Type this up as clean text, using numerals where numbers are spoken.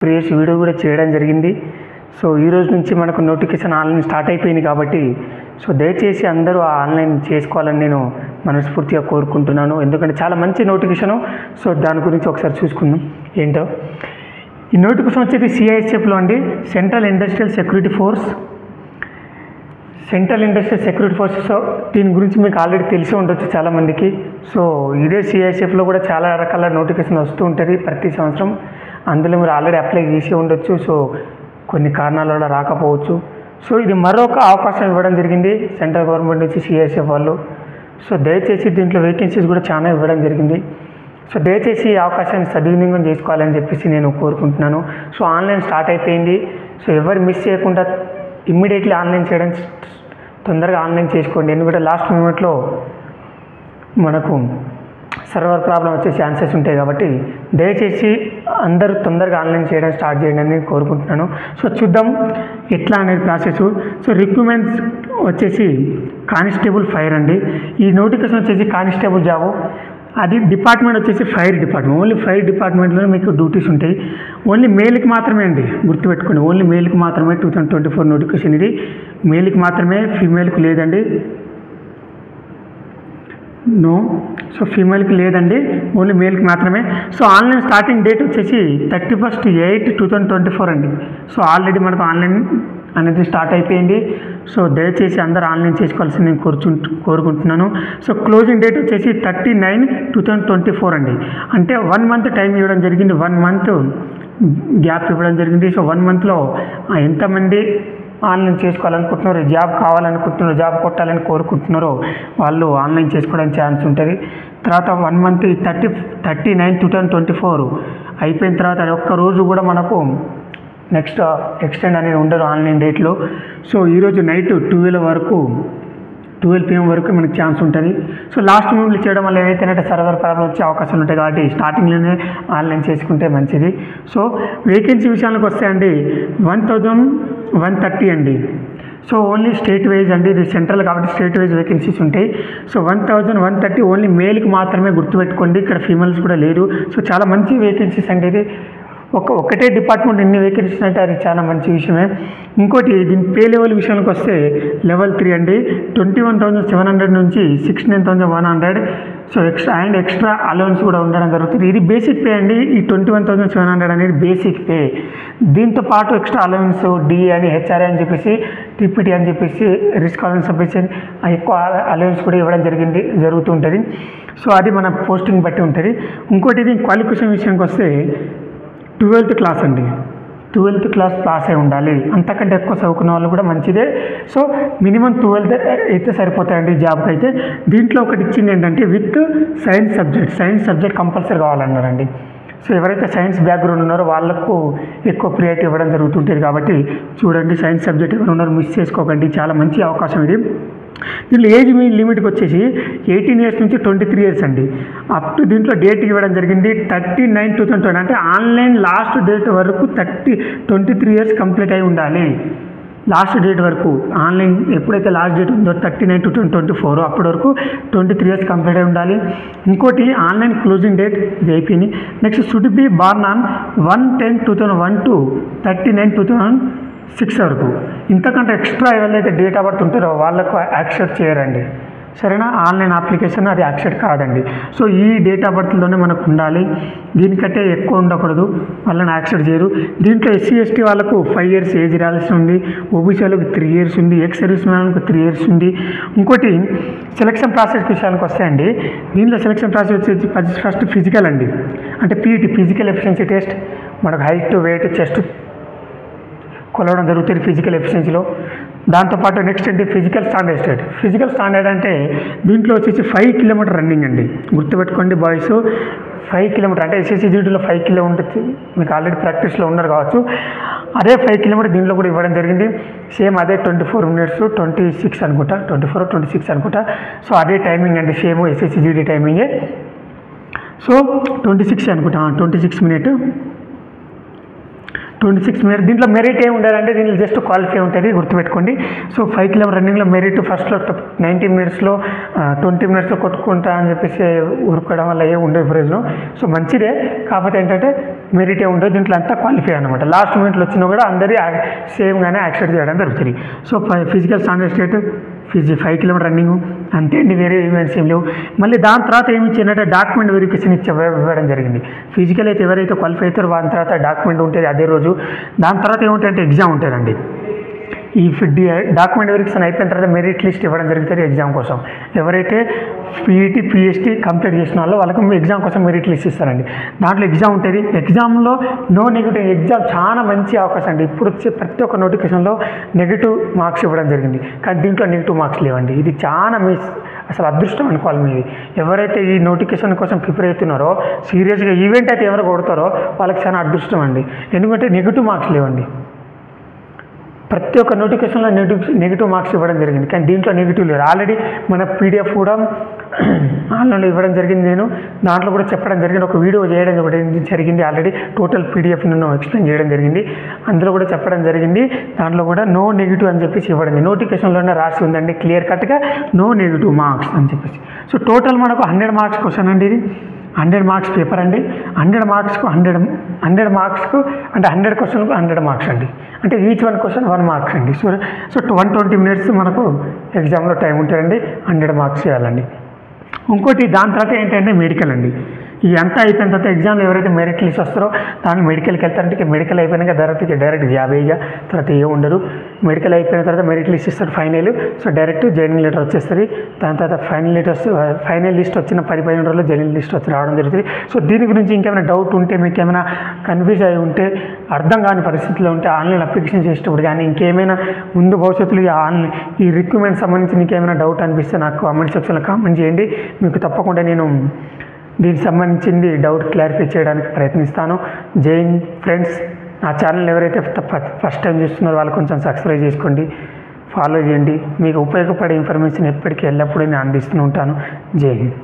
Previous video కూడా చేయడం జరిగింది. సో ఈ రోజు నుంచి మనకు నోటిఫికేషన్ ఆన్లైన్ స్టార్ట్ అయిపోయింది కాబట్టి సో దయచేసి అందరూ ఆన్లైన్ చేసుకోవాలని నేను మనస్ఫూర్తిగా కోరుకుంటున్నాను. ఎందుకంటే చాలా మంచి నోటిఫికేషను. సో దాని గురించి ఒకసారి చూసుకుందాం ఏంటో. ఈ నోటిఫికేషన్ వచ్చేసి సిఐఎస్ఎఫ్లో అండి, central industrial security force. Central industrial security force. So దీని గురించి మీకు ఆల్రెడీ తెలిసి ఉండొచ్చు చాలామందికి. సో ఇదే సిఐఎస్ఎఫ్లో కూడా చాలా రకాల నోటిఫికేషన్ వస్తూ ఉంటుంది ప్రతి సంవత్సరం. అందులో మీరు ఆల్రెడీ అప్లై చేసి ఉండొచ్చు. సో కొన్ని కారణాల వల్ల రాకపోవచ్చు. సో ఇది మరొక అవకాశం ఇవ్వడం జరిగింది సెంట్రల్ గవర్నమెంట్ నుంచి సిఐఎస్ఎఫ్ వాళ్ళు. సో దయచేసి దీంట్లో వేకెన్సీస్ కూడా చాలా ఇవ్వడం జరిగింది. సో దయచేసి ఈ అవకాశాన్ని సద్వినియోగం చేసుకోవాలని చెప్పేసి నేను కోరుకుంటున్నాను. సో ఆన్లైన్ స్టార్ట్ అయిపోయింది. సో ఎవరు మిస్ చేయకుండా ఇమ్మీడియట్లీ ఆన్లైన్ చేయడం, తొందరగా ఆన్లైన్ చేసుకోండి. ఎందుకంటే లాస్ట్ మూమెంట్లో మనకు సర్వర్ ప్రాబ్లం వచ్చే ఛాన్సెస్ ఉంటాయి కాబట్టి దయచేసి అందరూ తొందరగా ఆన్లైన్ చేయడం స్టార్ట్ చేయండి అని నేను కోరుకుంటున్నాను. సో చూద్దాం ఎట్లా అనేది ప్రాసెస్. సో రిక్రూట్మెంట్స్ వచ్చేసి కానిస్టేబుల్ ఫైర్ అండి. ఈ నోటిఫికేషన్ వచ్చేసి కానిస్టేబుల్ జాబు. అది డిపార్ట్మెంట్ వచ్చేసి ఫైర్ డిపార్ట్మెంట్. ఓన్లీ ఫైర్ డిపార్ట్మెంట్లో మీకు డ్యూటీస్ ఉంటాయి. ఓన్లీ మేల్కి మాత్రమే అండి, గుర్తుపెట్టుకోండి. ఓన్లీ మేల్కి మాత్రమే 2024 నోటిఫికేషన్ ఇది. మేల్కి మాత్రమే, ఫీమేల్కి లేదండి. నో. సో ఫీమేల్కి లేదండి, ఓన్లీ మేల్కి మాత్రమే. సో ఆన్లైన్ స్టార్టింగ్ డేట్ వచ్చేసి 31st 8 2024 అండి. సో ఆల్రెడీ మనకు ఆన్లైన్ అనేది స్టార్ట్ అయిపోయింది. సో దయచేసి అందరూ ఆన్లైన్ చేసుకోవాల్సింది నేను కోరుకుంటున్నాను. సో క్లోజింగ్ డేట్ వచ్చేసి 39 2024 అండి. అంటే 1 మంత్ టైం ఇవ్వడం జరిగింది. 1 మంత్ గ్యాప్ ఇవ్వడం జరిగింది. సో 1 మంత్లో ఎంతమంది ఆన్లైన్ చేసుకోవాలనుకుంటున్నారో, జాబ్ కావాలనుకుంటున్నారో, జాబ్ కొట్టాలని కోరుకుంటున్నారో వాళ్ళు ఆన్లైన్ చేసుకోవడానికి ఛాన్స్ ఉంటుంది. తర్వాత 1 మంత్ 39 2024 అయిపోయిన తర్వాత ఒక్కరోజు కూడా మనకు నెక్స్ట్ ఎక్స్టెండ్ అనేది ఉండదు ఆన్లైన్ డేట్లో. సో ఈరోజు నైట్ 12 PM వరకు మనకి ఛాన్స్ ఉంటుంది. సో లాస్ట్ మూమెంట్లో చేయడం వల్ల ఏమైతేనంటే సర్వర్ ప్రాబ్లం వచ్చే అవకాశాలు ఉంటాయి కాబట్టి స్టార్టింగ్లోనే ఆన్లైన్ చేసుకుంటే మంచిది. సో వేకెన్సీ విషయానికి వస్తే అండి 1130 అండి. సో ఓన్లీ స్టేట్ వైజ్ అండి, ఇది సెంట్రల్ కాబట్టి స్టేట్ వైజ్ వేకెన్సీస్ ఉంటాయి. సో 1130 ఓన్లీ మేల్కి మాత్రమే, గుర్తుపెట్టుకోండి. ఇక్కడ ఫీమేల్స్ కూడా లేరు. సో చాలా మంచి వేకెన్సీస్ అండి. ఇది ఒకటే డిపార్ట్మెంట్ ఇన్ని వేకెన్సీస్ అంటే అది చాలా మంచి విషయమే. ఇంకోటి దీని పే లెవెల్ విషయానికి వస్తే లెవెల్ 3 అండి. 21,700 నుంచి 69,100. సో ఎక్స్ట్రా అలవెన్స్ కూడా ఉండడం జరుగుతుంది. ఇది బేసిక్ పే అండి. ఈ 21,700 అనేది బేసిక్ పే. దీంతో పాటు ఎక్స్ట్రా అలవెన్స్ డిఏ అని, హెచ్ఆర్ఏ అని చెప్పేసి, టీపీటీ అని చెప్పేసి, రిస్క్ అలవెన్స్ చెప్పేసి ఎక్కువ అలవెన్స్ కూడా ఇవ్వడం జరుగుతుంటుంది. సో అది మన పోస్టింగ్ బట్టి ఉంటుంది. ఇంకోటి ఇది క్వాలిఫికేషన్ విషయానికి వస్తే 12th క్లాస్ అండి. 12th క్లాస్ పాస్ అయి ఉండాలి. అంతకంటే ఎక్కువ చదువుకున్న వాళ్ళు కూడా మంచిదే. సో మినిమం 12th అయితే సరిపోతాయండి జాబ్కి అయితే. దీంట్లో ఒకటి ఇచ్చింది ఏంటంటే విత్ సైన్స్ సబ్జెక్ట్ కంపల్సరీ కావాలన్నారండి. సో ఎవరైతే సైన్స్ బ్యాక్గ్రౌండ్ ఉన్నారో వాళ్ళకు ఎక్కువ ప్రియారిటీ ఇవ్వడం జరుగుతుంటుంది కాబట్టి చూడండి, సైన్స్ సబ్జెక్ట్ ఎవరు ఉన్నారో మిస్ చేసుకోకండి. చాలా మంచి అవకాశం ఇది. దీంట్లో ఏజ్ లిమిట్కి వచ్చేసి 18 years నుంచి 23 years అండి. అప్ టు దీంట్లో డేట్ ఇవ్వడం జరిగింది 39 2020. అంటే ఆన్లైన్ లాస్ట్ డేట్ వరకు 23 years కంప్లీట్ అయి ఉండాలి. లాస్ట్ డేట్ వరకు ఆన్లైన్ ఎప్పుడైతే లాస్ట్ డేట్ ఉందో 39 2024 అప్పటి వరకు 23 years కంప్లీట్ అయి ఉండాలి. ఇంకోటి ఆన్లైన్ క్లోజింగ్ డేట్ ఇది అయిపోయింది. Next should be born on 1/10/2001 to 39/2006 వరకు. ఇంతకంటే ఎక్స్ట్రా ఎవరైతే డేట్ ఆఫ్ బర్త్ ఉంటారో వాళ్ళకు యాక్సెప్ట్ చేయరండి. సరేనా? ఆన్లైన్ అప్లికేషన్ అది యాక్సెప్ట్ కాదండి. సో ఈ డేట్ ఆఫ్ బర్త్లోనే మనకు ఉండాలి. దీనికంటే ఎక్కువ ఉండకూడదు, వాళ్ళని యాక్సెప్ట్ చేయరు. దీంట్లో SC ST వాళ్ళకు 5 years ఏజ్ రాల్సి ఉంది. OBC వాళ్ళకు 3 years ఉంది. ఎక్స్ సర్వీస్ మ్యాన్కు 3 years ఉంది. ఇంకోటి సెలక్షన్ ప్రాసెస్ విషయానికి వస్తే అండి, దీంట్లో సెలక్షన్ ప్రాసెస్ వచ్చేసి ఫస్ట్ ఫిజికల్ అండి. అంటే PET, ఫిజికల్ ఎఫిషియన్సీ టెస్ట్. మనకు హైట్, వెయిట్, చెస్ట్ కొలవడం జరుగుతుంది ఫిజికల్ ఎఫిషియన్సీలో. దాంతోపాటు నెక్స్ట్ ఏంటి ఫిజికల్ స్టాండర్డ్ అంటే దీంట్లో వచ్చేసి 5 kilometer రన్నింగ్ అండి. గుర్తుపెట్టుకోండి బాయ్స్, 5 kilometer అంటే SSC GDలో 5 km ఉంటుంది. మీకు ఆల్రెడీ ప్రాక్టీస్లో ఉన్నారు కావచ్చు. అదే 5 km దీంట్లో కూడా ఇవ్వడం జరిగింది. సేమ్ అదే 24 minutes 26 అనుకుంటా, 24 26 అనుకుంటా. సో అదే టైమింగ్ అండి, సేమ్ SSC GD టైమింగే. సో 26 అనుకుంటా, 26 minutes. 26 మెరిట్. దీంట్లో మెరిట్ ఏమి ఉండాలంటే దీంట్లో జస్ట్ క్వాలిఫై ఉంటుంది, గుర్తుపెట్టుకోండి. సో 5 కిలోమీటర్ రన్నింగ్లో మెరిట్ ఫస్ట్లో 90 మినిట్స్లో 20 మినిట్స్లో కొట్టుకుంటా అని చెప్పేసి ఉరుకోవడం వల్ల ఏ ఉండదు ప్రైజ్లో. సో మంచిదే, కాకపోతే ఏంటంటే మెరిట్ ఏ ఉండదు. దీంట్లో అంతా క్వాలిఫై అనమాట. లాస్ట్ మినిట్లో వచ్చినా కూడా అందరి సేమ్గానే యాక్సెప్ట్ చేయడం జరుగుతుంది. So physical standard state 5 kilometre running అంతే అండి, వేరే ఈవెంట్స్ ఏం లేవు. మళ్ళీ దాని తర్వాత ఏమి ఇచ్చిందంటే డాక్యుమెంట్ వెరిఫికేషన్ ఇవ్వడం జరిగింది. ఫిజికల్ అయితే ఎవరైతే క్వాలిఫై అవుతారో దాని తర్వాత డాక్యుమెంట్ ఉంటుంది అదే రోజు. దాని తర్వాత ఏముంటుందంటే ఎగ్జామ్ ఉంటుందండి. ఈ డాక్యుమెంట్ వెరిఫికేషన్ అయిపోయిన తర్వాత మెరిట్ లిస్ట్ ఇవ్వడం జరుగుతుంది ఎగ్జామ్ కోసం. ఎవరైతే పీఈటీ పిహెచ్డి కంప్లీట్ చేసిన వాళ్ళకి ఎగ్జామ్ కోసం మెరిట్ లిస్ట్ ఇస్తారండి. దాంట్లో ఎగ్జామ్ ఉంటుంది. ఎగ్జామ్లో నో నెగిటివ్ ఎగ్జామ్ చాలా మంచి అవకాశం అండి. ఇప్పుడు వచ్చే ప్రతి ఒక్క నోటిఫికేషన్లో నెగిటివ్ మార్క్స్ ఇవ్వడం జరిగింది, కానీ దీంట్లో నెగిటివ్ మార్క్స్ లేవండి. ఇది చాలా అసలు అదృష్టం అనుకోవాలి మీది. ఎవరైతే ఈ నోటిఫికేషన్ కోసం ప్రిపేర్ అవుతున్నారో సీరియస్గా ఈవెంట్ అయితే ఎవరు కొడతారో వాళ్ళకి చాలా అదృష్టం అండి. ఎందుకంటే నెగిటివ్ మార్క్స్ లేవండి. ప్రతి ఒక్క నోటిఫికేషన్లో నెగిటివ్ మార్క్స్ ఇవ్వడం జరిగింది, కానీ దీంట్లో నెగిటివ్ లేదు. ఆల్రెడీ మన పీడిఎఫ్ కూడా ఆన్లైన్లో ఇవ్వడం జరిగింది. నేను దాంట్లో కూడా చెప్పడం జరిగింది, ఒక వీడియో చేయడం జరిగింది. ఆల్రెడీ టోటల్ పీడిఎఫ్ నేను ఎక్స్ప్లెయిన్ చేయడం జరిగింది. అందులో కూడా చెప్పడం జరిగింది. దాంట్లో కూడా నో నెగిటివ్ అని చెప్పేసి ఇవ్వడం నోటిఫికేషన్లోనే రాసి ఉందండి క్లియర్ కట్గా నో నెగిటివ్ మార్క్స్ అని చెప్పేసి. సో టోటల్ మనకు 100 మార్క్స్ క్వశ్చన్ అండి. ఇది 100 మార్క్స్ పేపర్ అండి. 100 మార్క్స్కు 100 మార్క్స్కు అంటే 100 క్వశ్చన్కు 100 మార్క్స్ అండి. అంటే ఈచ్ 1 క్వశ్చన్ 1 మార్క్స్ అండి. సో 120 మినిట్స్ మనకు ఎగ్జామ్లో టైం ఉంటుందండి. 100 మార్క్స్ చేయాలండి. ఇంకోటి దాని తర్వాత ఏంటంటే మెడికల్ అండి. ఈ అంతా అయిపోయిన తర్వాత ఎగ్జామ్లో ఎవరైతే మెరిట్ లిస్ట్ వస్తారో దాన్ని మెడికల్కి వెళ్తారంటే మెడికల్ అయిపోయినాక డైరెక్ట్ జాబేగా తర్వాత ఏ ఉండరు. మెడికల్ అయిపోయిన తర్వాత మెరిట్ లిస్ట్ ఇస్తారు final. So direct joining letter వచ్చేస్తుంది. దాని తర్వాత ఫైనల్ లిస్ట్ వచ్చిన 10-15 రోజుల్లో జాయినింగ్ లిస్ట్ రావడం జరుగుతుంది. సో దీని గురించి ఇంకేమైనా డౌట్ ఉంటే, మీకు ఏమైనా కన్ఫ్యూజ్ అయి ఉంటే, అర్థం కాని పరిస్థితిలో ఉంటే ఆన్లైన్ అప్లికేషన్ చేసేటప్పుడు కానీ ఇంకేమైనా ముందు భవిష్యత్తులో ఈ రిక్రూట్మెంట్ సంబంధించి ఇంకేమైనా డౌట్ అనిపిస్తే నాకు కామెంట్ సెక్షన్లో కామెంట్ చేయండి. మీకు తప్పకుండా నేను దీనికి సంబంధించింది డౌట్ క్లారిఫై చేయడానికి ప్రయత్నిస్తాను. జై హింద్ ఫ్రెండ్స్. నా ఛానల్ ఎవరైతే ఫస్ట్ టైం చూస్తున్నారో వాళ్ళు కొంచెం సబ్స్క్రైబ్ చేసుకోండి, ఫాలో చేయండి. మీకు ఉపయోగపడే ఇన్ఫర్మేషన్ ఎప్పటికీ ఎల్లప్పుడూ నేను అందిస్తూ ఉంటాను. జై హింద్.